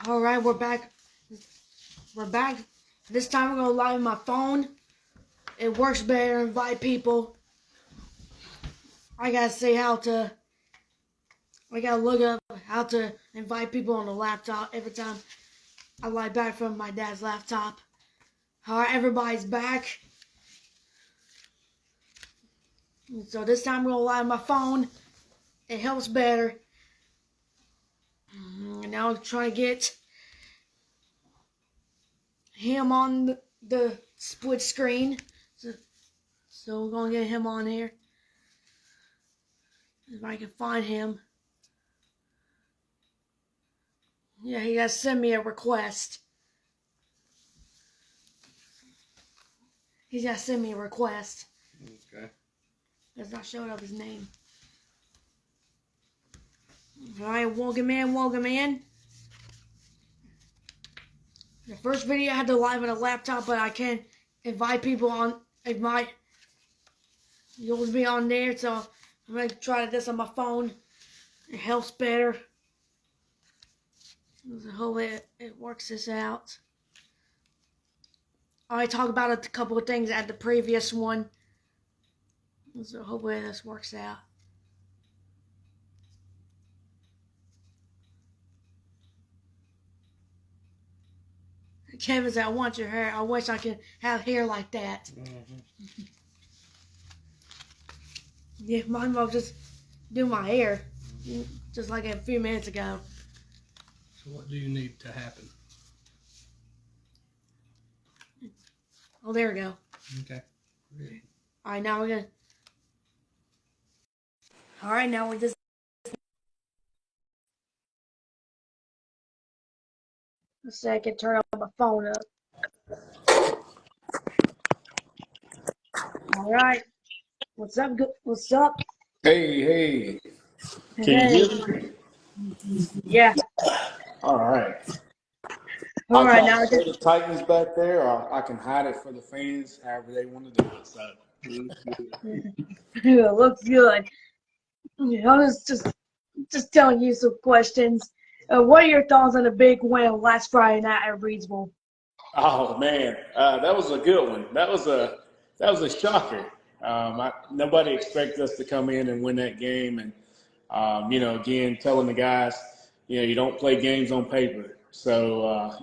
All right, we're back. We're back. This time we're gonna live my phone. It works better. Invite people. I gotta say how to. I gotta look up how to invite people on the laptop every time I live back from my dad's laptop. All right, everybody's back. So this time we're gonna live my phone. It helps better. And now I'm trying to get him on the split screen. So we're gonna get him on here. If I can find him. Yeah, he has sent me a request. He's got to send me a request. Okay. It's not showing up his name. Alright, welcome in. The first video I had to live on a laptop, but I can't invite people on. You'll be on there, so I'm going to try this on my phone. It helps better. I hope it works this out. I talked about a couple of things at the previous one. So hopefully this works out. Kevin said, I want your hair. I wish I could have hair like that. Mm-hmm. Yeah, my mom just do my hair. Just like a few minutes ago. So what do you need to happen? Oh, there we go. Okay. Great. Alright, now we're gonna. Alright, now we just. Let's see, I can turn my phone up. Alright. What's up? What's up? Hey. Can Hey. you hear me? Yeah. All right. Alright, now I can show the Titans back there, or I can hide it for the fans, however they want to do it. So. It looks good. I was just telling you some questions. What are your thoughts on the big win last Friday night at Reedsville? Oh man, that was a good one. That was a shocker. Nobody expected us to come in and win that game, and again, telling the guys, you don't play games on paper. So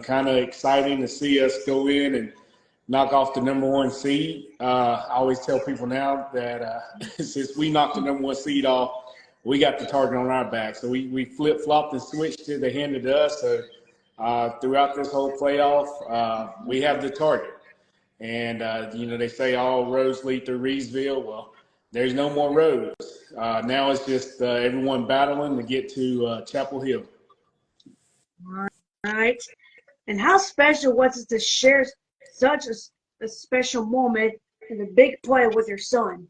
kind of exciting to see us go in and knock off the number one seed. I always tell people now that since we knocked the number one seed off, we got the target on our back. So we flip-flopped and switched it. They handed it to us. So throughout this whole playoff, we have the target. And, they say all roads lead through Reedsville. Well, there's no more roads. Now it's just everyone battling to get to Chapel Hill. All right. And how special was it to share such a special moment in the big play with your son?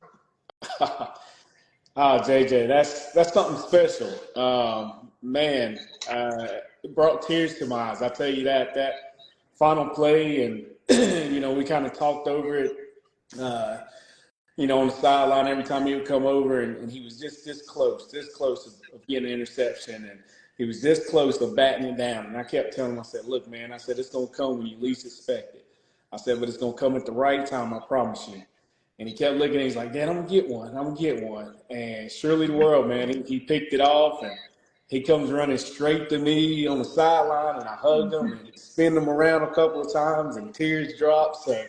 JJ, that's something special. Man, it brought tears to my eyes. I tell you that final play, and we kind of talked over it. On the sideline every time he would come over, and he was just this close of getting an interception, and he was this close of batting it down. And I kept telling him, I said, look, man, I said, it's going to come when you least expect it. I said, but it's going to come at the right time, I promise you. And he kept looking, and he's like, Dad, I'm going to get one. And surely the world, man, he picked it off, and he comes running straight to me on the sideline, and I hugged him and spin him around a couple of times, and tears dropped. So,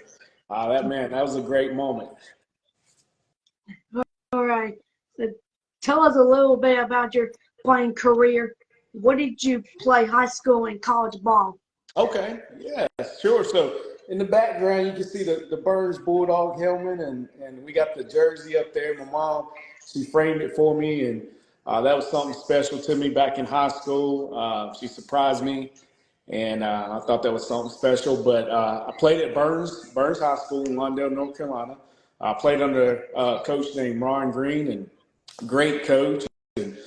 that was a great moment. All right. So tell us a little bit about your playing career. What did you play high school and college ball? Okay, yeah, sure. So in the background, you can see the Burns Bulldog helmet, and we got the jersey up there. My mom, she framed it for me, and that was something special to me back in high school. She surprised me, and I thought that was something special. But I played at Burns High School in Lawndale, North Carolina. I played under a coach named Ron Green, and great coach. And,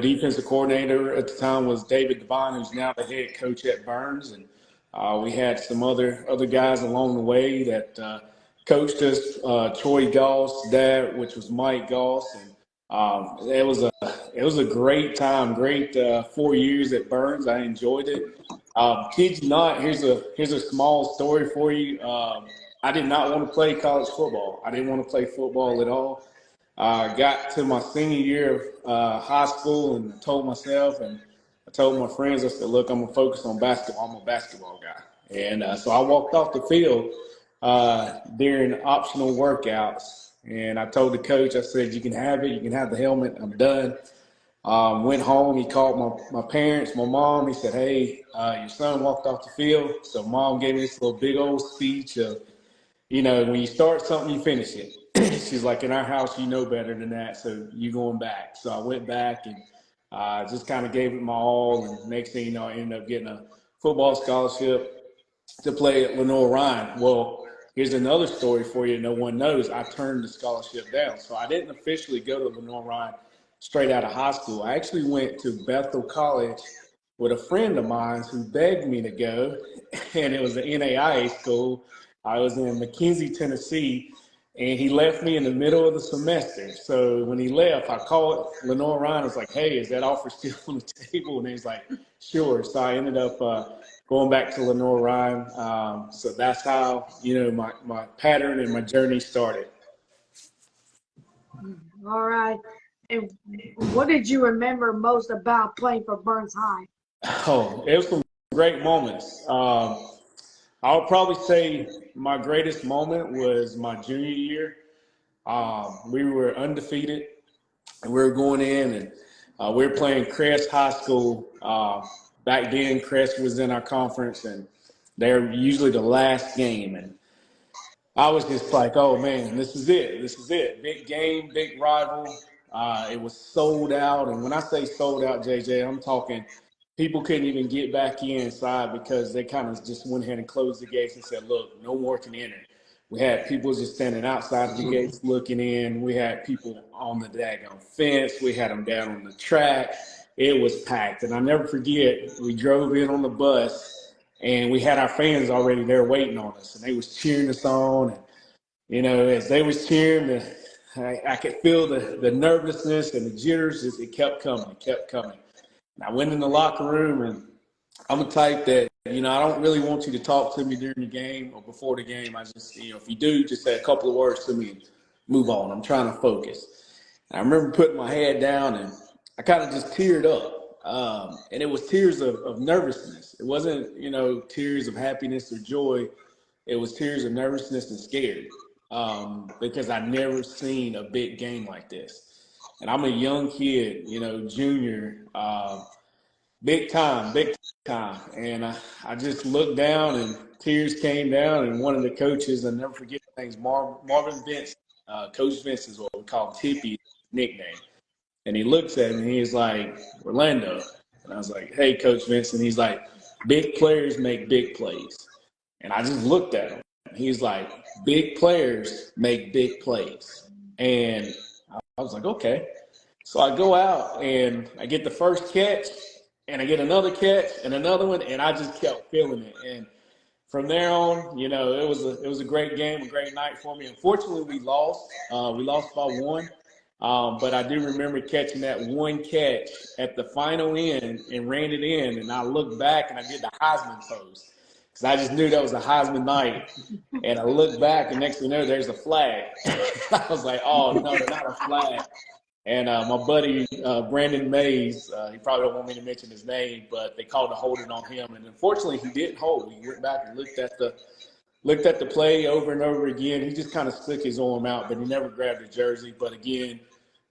defensive coordinator at the time was David Devine, who's now the head coach at Burns. And we had some other guys along the way that coached us. Troy Goss' dad, which was Mike Goss, and it a great time, great 4 years at Burns. I enjoyed it. Kid you not, here's a small story for you. I did not want to play college football. I didn't want to play football at all. Got to my senior year of high school and told myself and I told my friends, I said, look, I'm going to focus on basketball. I'm a basketball guy. And so I walked off the field during optional workouts. And I told the coach, I said, you can have it. You can have the helmet. I'm done. Went home. He called my parents, my mom. He said, hey, your son walked off the field. So mom gave me this little big old speech of, when you start something, you finish it. She's like, in our house, you know better than that, so you going back. So I went back and just kind of gave it my all. And next thing you know, I ended up getting a football scholarship to play at Lenore Ryan. Well, here's another story for you no one knows. I turned the scholarship down. So I didn't officially go to Lenore Ryan straight out of high school. I actually went to Bethel College with a friend of mine who begged me to go, and it was an NAIA school. I was in McKenzie, Tennessee, and he left me in the middle of the semester. So when he left, I called Lenore Ryan. I was like, hey, is that offer still on the table? And he was like, sure. So I ended up going back to Lenore Ryan. So that's how, my pattern and my journey started. All right. And what did you remember most about playing for Burns High? Oh, it was some great moments. I'll probably say my greatest moment was my junior year. We were undefeated, and we were going in, and we were playing Crest High School. Back then, Crest was in our conference, and they're usually the last game. And I was just like, oh, man, this is it. This is it. Big game, big rival. It was sold out. And when I say sold out, JJ, I'm talking people couldn't even get back inside because they kind of just went ahead and closed the gates and said, look, no more can enter. We had people just standing outside of the gates looking in. We had people on the daggone fence. We had them down on the track. It was packed. And I never forget, we drove in on the bus, and we had our fans already there waiting on us. And they was cheering us on. And, as they was cheering, I could feel the nervousness and the jitters. It kept coming. It kept coming. And I went in the locker room, and I'm a type that, I don't really want you to talk to me during the game or before the game. I just, if you do, just say a couple of words to me and move on. I'm trying to focus. And I remember putting my head down, and I kind of just teared up. And it was tears of nervousness. It wasn't, tears of happiness or joy. It was tears of nervousness and scared because I'd never seen a big game like this. And I'm a young kid, junior, big time. And I just looked down, and tears came down. And one of the coaches, I'll never forget his name's Marvin Vince. Coach Vince is what we call Tippy nickname. And he looks at me, and he's like, Orlando. And I was like, hey, Coach Vince. And he's like, big players make big plays. And I just looked at him. He's like, big players make big plays. And I was like, okay. So I go out, and I get the first catch, and I get another catch and another one, and I just kept feeling it. And from there on, it was a great game, a great night for me. Unfortunately, we lost. We lost by one. But I do remember catching that one catch at the final end and ran it in. And I looked back, and I did the Heisman pose because I just knew that was a Heisman night. And I looked back, and next thing you know, there's a flag. I was like, oh, no, not a flag. And my buddy, Brandon Mays, he probably don't want me to mention his name, but they called a holding on him. And unfortunately, he didn't hold. He went back and looked at the play over and over again. He just kind of stuck his arm out, but he never grabbed the jersey. But again,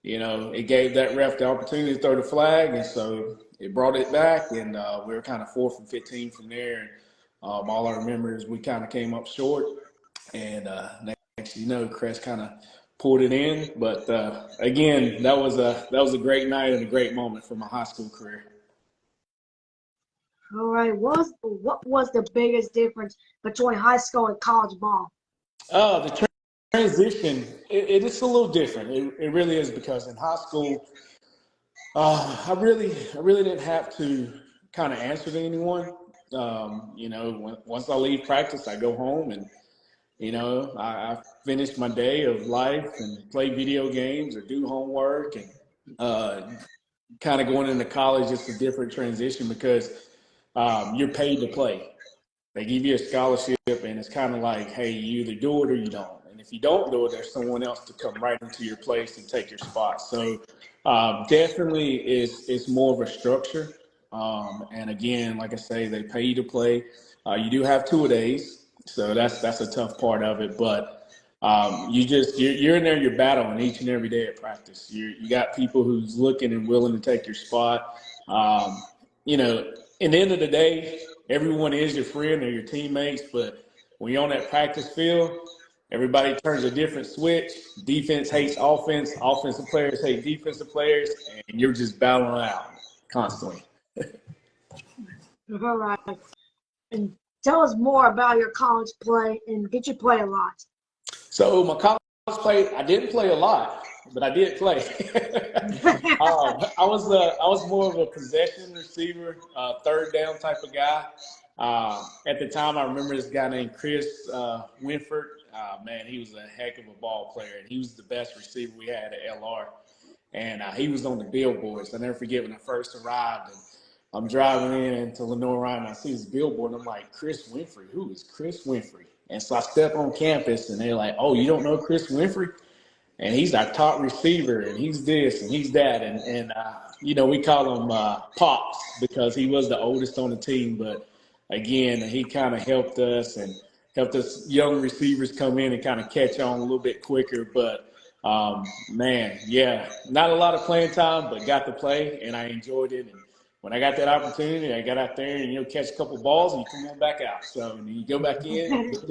it gave that ref the opportunity to throw the flag. And so it brought it back. And we were kind of 4 from 15 from there. And all I remember is we kind of came up short. And next thing you know, Crest kind of pulled it in. But again, that was a great night and a great moment for my high school career. All right. What was the biggest difference between high school and college ball? The transition, it is a little different. It really is, because in high school, I really didn't have to kind of answer to anyone. Once I leave practice, I go home, and I finish my day of life and play video games or do homework and kind of going into college, it's a different transition because you're paid to play. They give you a scholarship, and it's kind of like, hey, you either do it or you don't. And if you don't do it, there's someone else to come right into your place and take your spot. So definitely it's more of a structure. And again, like I say, they pay you to play. You do have 2 days, so that's a tough part of it. But you're in there, you're battling each and every day at practice. You got people who's looking and willing to take your spot. You know, in the end of the day, everyone is your friend or your teammates, but when you're on that practice field, everybody turns a different switch. Defense hates offense, offensive players hate defensive players, and you're just battling out constantly. All right. And tell us more about your college play, and did you play a lot? So my college play, I didn't play a lot, but I did play. I was more of a possession receiver, third down type of guy. At the time, I remember this guy named Chris Winford. Man, he was a heck of a ball player, and he was the best receiver we had at LR. And he was on the billboards. I'll never forget when I first arrived, and I'm driving in to Lenore Ryan, and I see this billboard, and I'm like, Chris Winfrey? Who is Chris Winfrey? And so I step on campus, and they're like, oh, you don't know Chris Winfrey? And he's our top receiver, and he's this, and he's that. And we call him Pops because he was the oldest on the team. But, again, he kind of helped us and helped us young receivers come in and kind of catch on a little bit quicker. But, man, yeah, not a lot of playing time, but got to play, and I enjoyed it. And when I got that opportunity, I got out there and, catch a couple balls, and you come on back out. So, and then you go back in and do it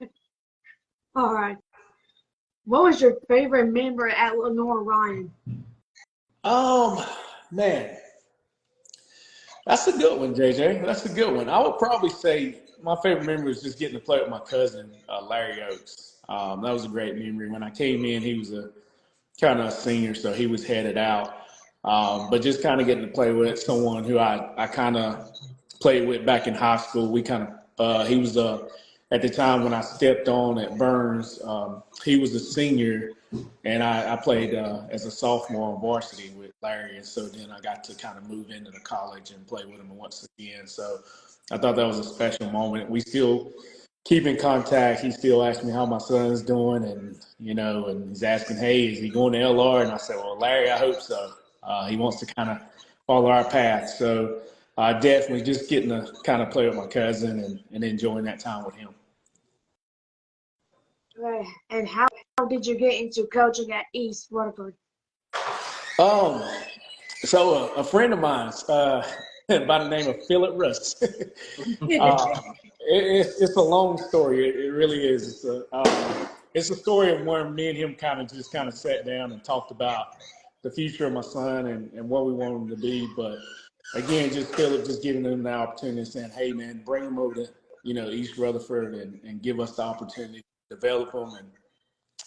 again. All right. What was your favorite member at Lenore Ryan? Man, that's a good one, JJ. That's a good one. I would probably say my favorite memory was just getting to play with my cousin, Larry Oakes. That was a great memory. When I came in, he was a kind of a senior, so he was headed out. But just kind of getting to play with someone who I kind of played with back in high school. He was at the time when I stepped on at Burns, he was a senior, and I played as a sophomore on varsity with Larry. And so then I got to kind of move into the college and play with him once again. So I thought that was a special moment. We still keep in contact. He still asks me how my son's doing, and he's asking, hey, is he going to LR? And I said, well, Larry, I hope so. He wants to kind of follow our path. So definitely just getting to kind of play with my cousin and enjoying that time with him. Right. And how did you get into coaching at East Rutherford? So a friend of mine by the name of Philip Russ. It's a long story. It really is. It's a story of where me and him kind of sat down and talked about the future of my son and what we want him to be. But again, just Philip just giving him the opportunity and saying, hey, man, bring him over to, East Rutherford and give us the opportunity to develop him and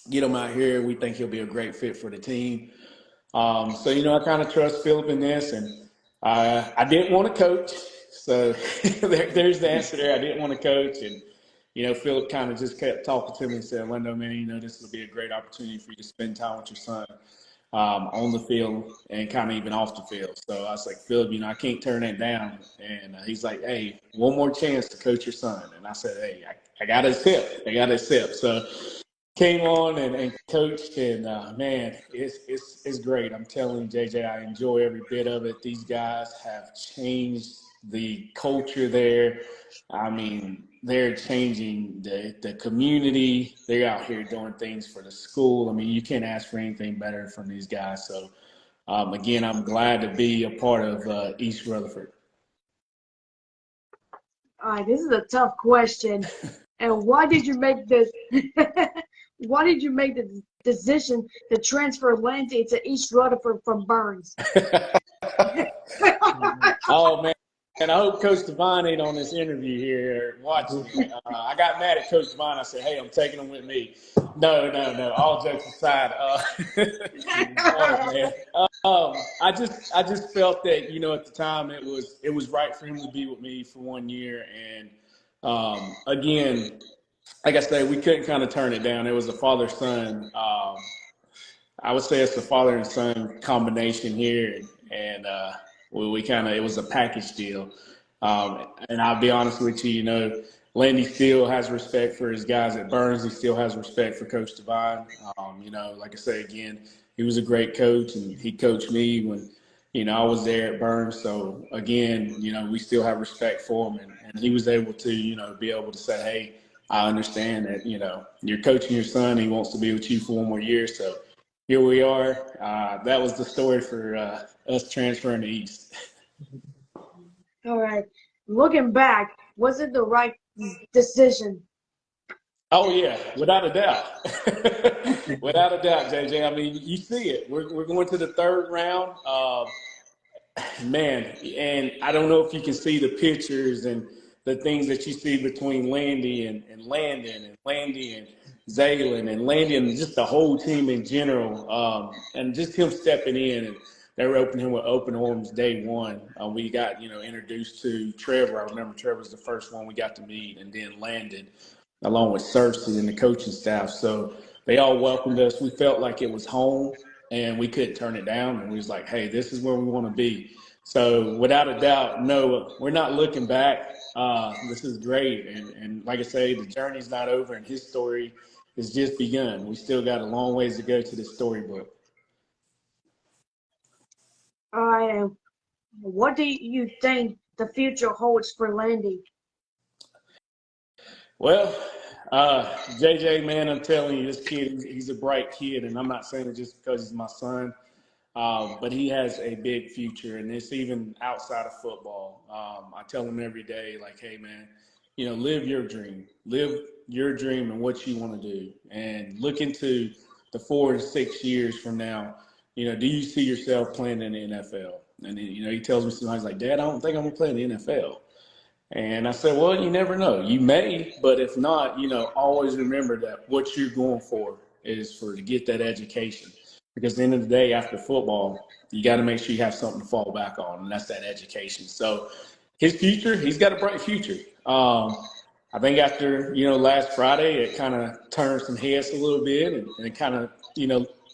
get him out here. We think he'll be a great fit for the team. So, I kind of trust Philip in this, and I didn't want to coach. So there's the answer there. I didn't want to coach. And, Philip kind of just kept talking to me and said, Lindo, man, this will be a great opportunity for you to spend time with your son on the field and kind of even off the field. So I was like, Philip, I can't turn that down. And he's like, hey, one more chance to coach your son. And I said, hey, I got to accept. So came on and coached, and man, it's great. I'm telling you, JJ, I enjoy every bit of it. These guys have changed the culture there. I mean, they're changing the community. They're out here doing things for the school. I mean, you can't ask for anything better from these guys. So, again, I'm glad to be a part of East Rutherford. All right, this is a tough question. And why did you make this? Why did you make the decision to transfer Lanty to East Rutherford from Burns? Oh, man. And I hope Coach Devine ain't on this interview here watching. I got mad at Coach Devine. I said, hey, I'm taking him with me. No. All jokes aside. Oh, man. I just felt that, at the time it was right for him to be with me for 1 year. And, again, like I said, we couldn't kind of turn it down. It was a father-son I would say it's a father and son combination here, and we kind of it was a package deal. And I'll be honest with you, Landy still has respect for his guys at Burns. He still has respect for Coach Devine. Like I say again, he was a great coach, and he coached me when I was there at Burns. So again, we still have respect for him, and he was able to be able to say, hey. I understand that, you're coaching your son. He wants to be with you for one more year. So here we are. That was the story for us transferring to East. All right. Looking back, was it the right decision? Oh, yeah, without a doubt. Without a doubt, JJ. I mean, you see it. We're going to the third round. Man, and I don't know if you can see the pictures and the things that you see between Landy and Landon and Landy and Zaylen and Landy and just the whole team in general. And just him stepping in and they were opening him with open arms day one. We got, introduced to Trevor. I remember Trevor was the first one we got to meet, and then Landon along with Cersei and the coaching staff. So they all welcomed us. We felt like it was home and we couldn't turn it down. And we was like, hey, this is where we want to be. So without a doubt, no, we're not looking back. This is great. And like I say, the journey's not over and his story has just begun. We still got a long ways to go to the storybook. All right. What do you think the future holds for Landy? Well, JJ, man, I'm telling you, this kid, he's a bright kid. And I'm not saying it just because he's my son. But he has a big future, and it's even outside of football. I tell him every day, like, hey, man, live your dream. Live your dream and what you want to do. And look into the 4 to 6 years from now, do you see yourself playing in the NFL? And, he tells me sometimes, like, Dad, I don't think I'm going to play in the NFL. And I said, well, you never know. You may, but if not, always remember that what you're going for is to get that education. Because at the end of the day, after football, you got to make sure you have something to fall back on, and that's that education. So his future, he's got a bright future. I think after, last Friday, it kind of turned some heads a little bit, and it kind of,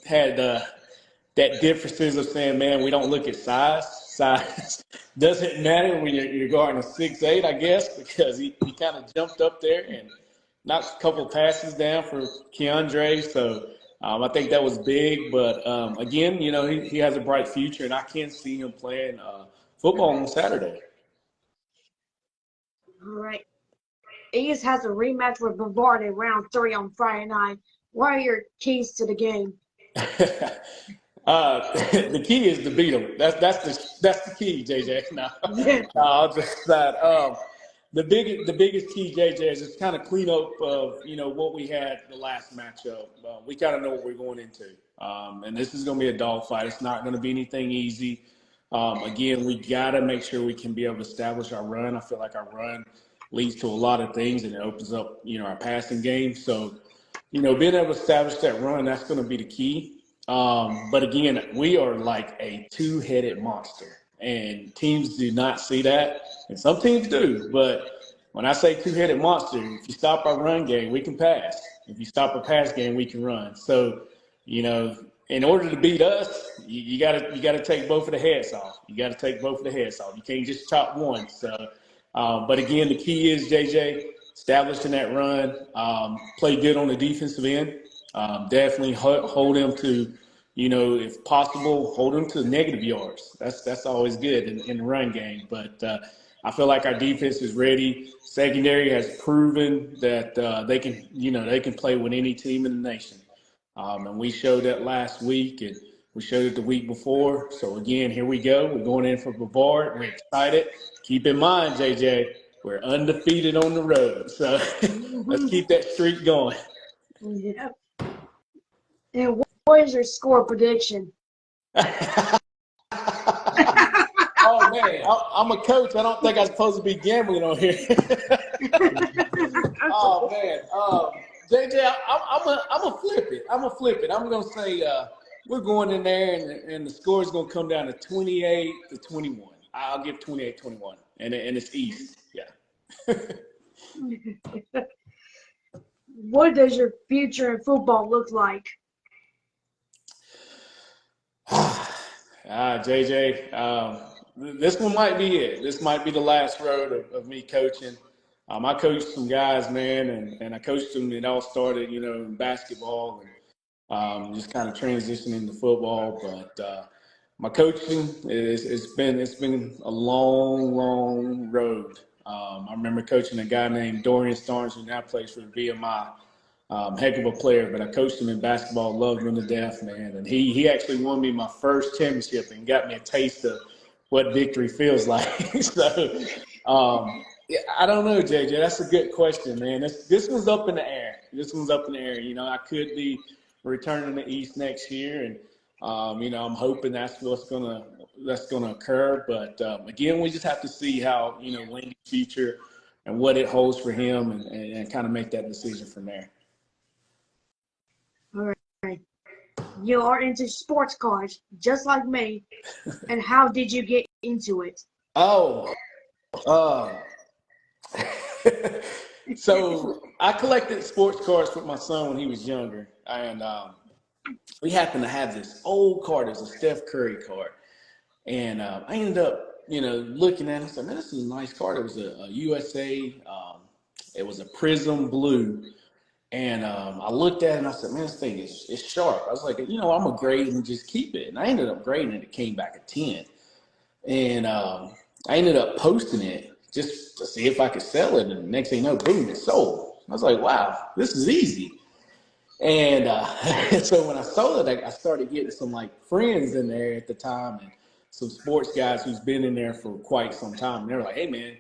had that differences of saying, man, we don't look at size. Size doesn't matter when you're guarding a 6'8", I guess, because he kind of jumped up there and knocked a couple of passes down for Keandre. So I think that was big. But, again, he has a bright future, and I can see him playing football on Saturday. All right. East has a rematch with Brevard in round 3 on Friday night. What are your keys to the game? The key is to beat them. That's the key, JJ. No, I'll just that. The biggest key, JJ, is just kind of clean up of what we had the last matchup. We kind of know what we're going into, and this is going to be a dogfight. It's not going to be anything easy. Again, we got to make sure we can be able to establish our run. I feel like our run leads to a lot of things, and it opens up our passing game. So being able to establish that run, that's going to be the key. But again, we are like a two-headed monster, and teams do not see that, and some teams do. But when I say two-headed monster, if you stop our run game, we can pass. If you stop our pass game, we can run. So, in order to beat us, you gotta take both of the heads off. You got to take both of the heads off. You can't just chop one. So, but again, the key is JJ establishing that run, play good on the defensive end. Definitely hold them to, if possible, hold them to negative yards. That's always good in the run game. But I feel like our defense is ready. Secondary has proven that they can play with any team in the nation. And we showed that last week, and we showed it the week before. So again, here we go. We're going in for Brevard. We're excited. Keep in mind, JJ, we're undefeated on the road. So let's keep that streak going. Yeah. And what is your score prediction? Oh man, I'm a coach. I don't think I'm supposed to be gambling on here. Oh man, JJ, I'm gonna flip it. I'm gonna flip it. I'm gonna say we're going in there, and the score is gonna come down to 28-21. I'll give 28-21, and it's East. Yeah. What does your future in football look like? JJ, this one might be it. This might be the last road of me coaching. I coached some guys, man, and I coached them. It all started, in basketball and just kind of transitioning to football. But my coaching is it's been a long, long road. I remember coaching a guy named Dorian Starnes who now plays for VMI. Heck of a player, but I coached him in basketball, loved him to death, man. And he actually won me my first championship and got me a taste of what victory feels like. So, yeah, I don't know, JJ. That's a good question, man. This one's up in the air. This one's up in the air. I could be returning to East next year, and I'm hoping that's gonna occur. But again, we just have to see how Laney's future and what it holds for him, and kind of make that decision from there. All right. You are into sports cars, just like me. And how did you get into it? Oh, uh, so I collected sports cars with my son when he was younger, and we happened to have this old car. It was a Steph Curry car, and I ended up, looking at it. I said, "Man, this is a nice car." It was a USA. It was a Prism Blue, and I looked at it and I said, "Man, this thing is sharp." I was like, I'm gonna grade it and just keep it. And I ended up grading it. It came back a 10. And I ended up posting it just to see if I could sell it. And the next thing you know, boom, it sold. I was like, wow, this is easy. And so when I sold it, I started getting some like friends in there at the time and some sports guys who's been in there for quite some time. And they were like, hey, man,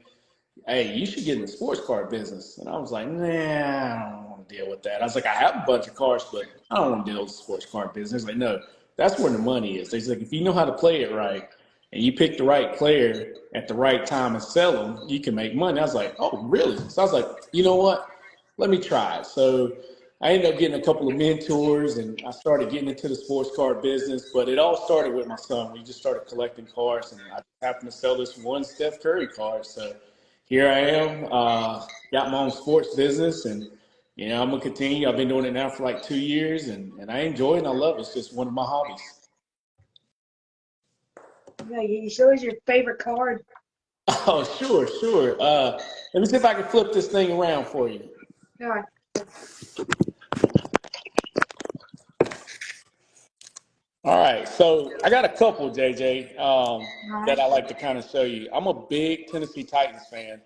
hey, you should get in the sports car business. And I was like, nah, I don't want to deal with that. I was like, I have a bunch of cars, but I don't want to deal with the sports car business. Like, no, that's where the money is. He's like, if you know how to play it right and you pick the right player at the right time and sell them, you can make money. I was like, oh, really? So I was like, you know what? Let me try it. So I ended up getting a couple of mentors and I started getting into the sports car business. But it all started with my son. We just started collecting cars and I happened to sell this one Steph Curry car. So here I am, got my own sports business, and I'm gonna continue. I've been doing it now for like 2 years, and I enjoy it and I love it. It's just one of my hobbies. Yeah, you show us your favorite card. Oh, sure, sure. Let me see if I can flip this thing around for you. All right. All right, so I got a couple, JJ, All that right. I like to kind of show you. I'm a big Tennessee Titans fan.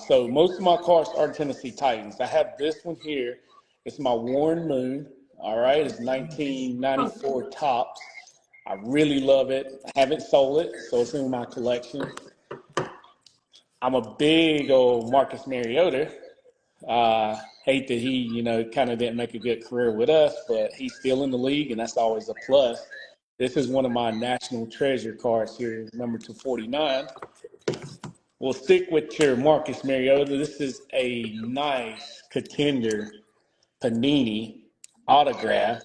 So most of my cars are Tennessee Titans. I have this one here. It's my Warren Moon. All right, it's Oh, 1994 tops. I really love it. I haven't sold it, so it's in my collection. I'm a big old Marcus Mariota. Hate that he, kind of didn't make a good career with us, but he's still in the league, and that's always a plus. This is one of my national treasure cards here, number 249. We'll stick with your Marcus Mariota. This is a nice contender Panini autograph,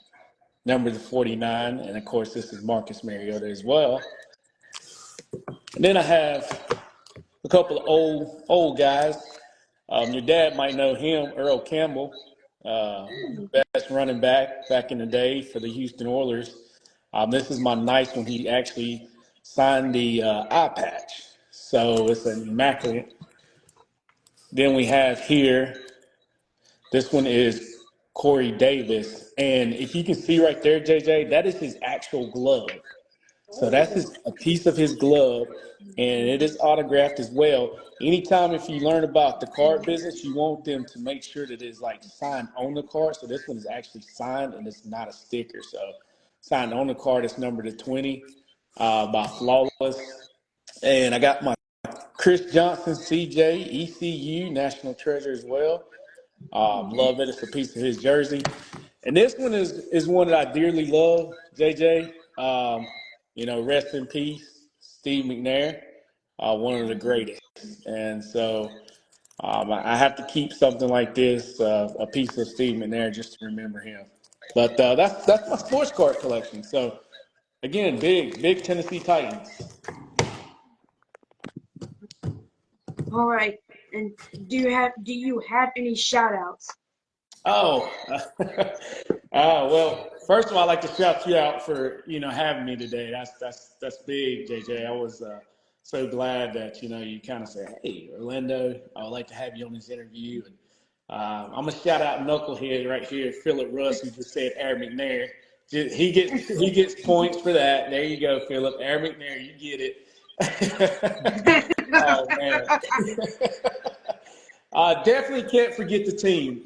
number 49. And of course, this is Marcus Mariota as well. And then I have a couple of old guys. Your dad might know him, Earl Campbell, best running back in the day for the Houston Oilers. This is my nice one. He actually signed the eye patch, so it's an immaculate. Then we have here, this one is Corey Davis. And if you can see right there, JJ, that is his actual glove. So that's a piece of his glove, and it is autographed as well. Anytime if you learn about the card business, you want them to make sure that it's like signed on the card. So this one is actually signed, and it's not a sticker. So signed on the card, it's numbered to 20 by Flawless. And I got my Chris Johnson, CJ, ECU, National Treasure as well. Love it. It's a piece of his jersey. And this one is one that I dearly love, JJ. Rest in peace, Steve McNair, one of the greatest. And so I have to keep something like this, a piece of Steve McNair, just to remember him. But that's my sports card collection. So again, big Tennessee Titans. all right. And do you have any shout outs? Oh, well. First of all, I'd like to shout you out for having me today. That's big, JJ. I was so glad that you kind of said, "Hey, Orlando, I would like to have you on this interview." And I'm gonna shout out Knucklehead right here, Philip Russ, who just said Aaron McNair. He gets points for that. There you go, Philip. Aaron McNair, you get it. Oh man. Definitely can't forget the team.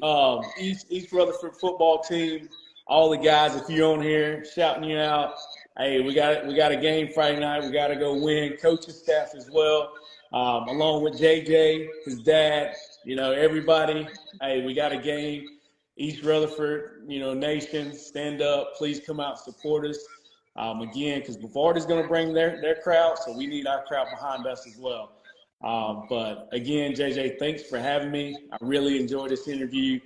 East Rutherford football team. All the guys, if you're on here, shouting you out. Hey, we got a game Friday night. We got to go win. Coaching staff as well, along with JJ, his dad. Everybody. Hey, we got a game. East Rutherford, nation, stand up. Please come out, support us. Again, because Bavard going to bring their crowd, so we need our crowd behind us as well. But again, JJ, thanks for having me. I really enjoyed this interview.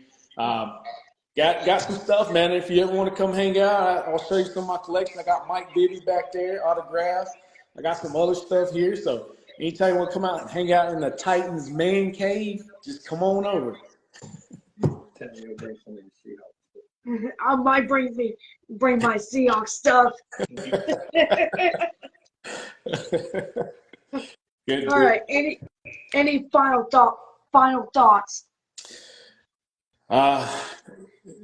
Got some stuff, man. If you ever want to come hang out, I'll show you some of my collection. I got Mike Bibby back there, autographs. I got some other stuff here. So anytime you want to come out and hang out in the Titans man cave, just come on over. I might bring my Seahawks stuff. Good. All right. Any final thoughts?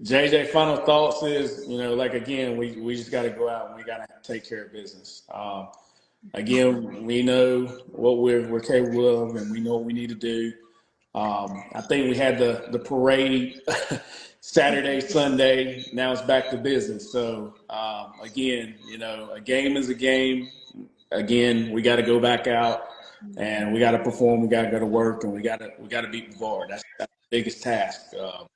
JJ, final thoughts is, again, we just got to go out and we got to take care of business. Again, we know what we're capable of, and we know what we need to do. I think we had the parade Saturday, Sunday. Now it's back to business. So again, a game is a game. Again, we got to go back out and we got to perform. We got to go to work, and we got to beat Bavard. That's the biggest task.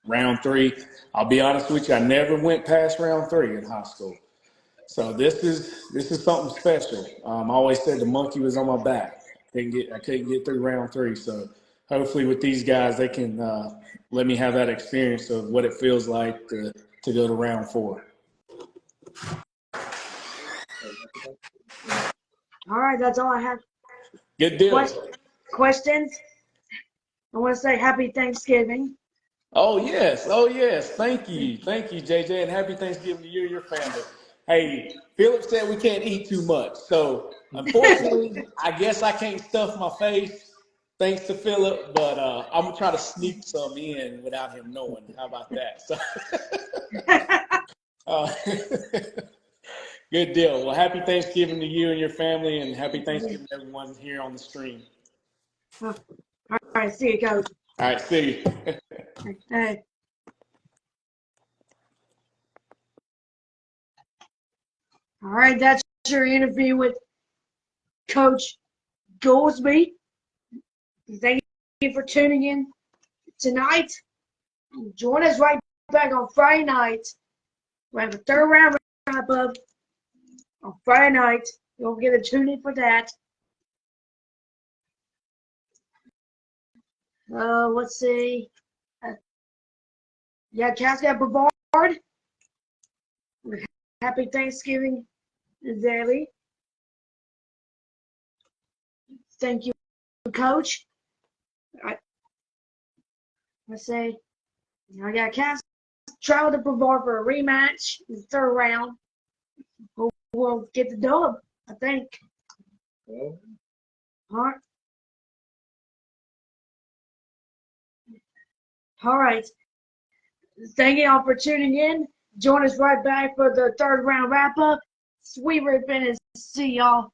Round 3. I'll be honest with you. I never went past round 3 in high school. So this is something special. I always said the monkey was on my back. I couldn't get through round 3. So hopefully with these guys, they can let me have that experience of what it feels like to go to round 4. All right, that's all I have. Good deal. Questions? I want to say happy Thanksgiving. Oh, yes. Thank you, JJ, and happy Thanksgiving to you and your family. Hey, Philip said we can't eat too much. So, unfortunately, I guess I can't stuff my face, thanks to Philip, but I'm going to try to sneak some in without him knowing. How about that? So, good deal. Well, happy Thanksgiving to you and your family, and happy Thanksgiving to everyone here on the stream. All right, see you, Coach. All right, see you. Hey. All right, that's your interview with Coach Goolsby. Thank you for tuning in tonight. Join us right back on Friday night. We have a third round wrap-up on Friday night. Don't forget to tune in for that. Let's see. Cassie at Brevard. Happy Thanksgiving, Daily. Thank you, Coach. I say, I got Cass travel to Brevard for a rematch in the third round. We'll get the dub, I think. All right. All right. Thank you all for tuning in. Join us right back for the third round wrap up. Sweet ribbon and see y'all.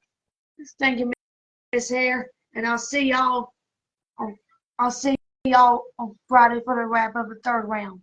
Thank you, Miss Hare, and I'll see y'all on Friday for the wrap up of the third round.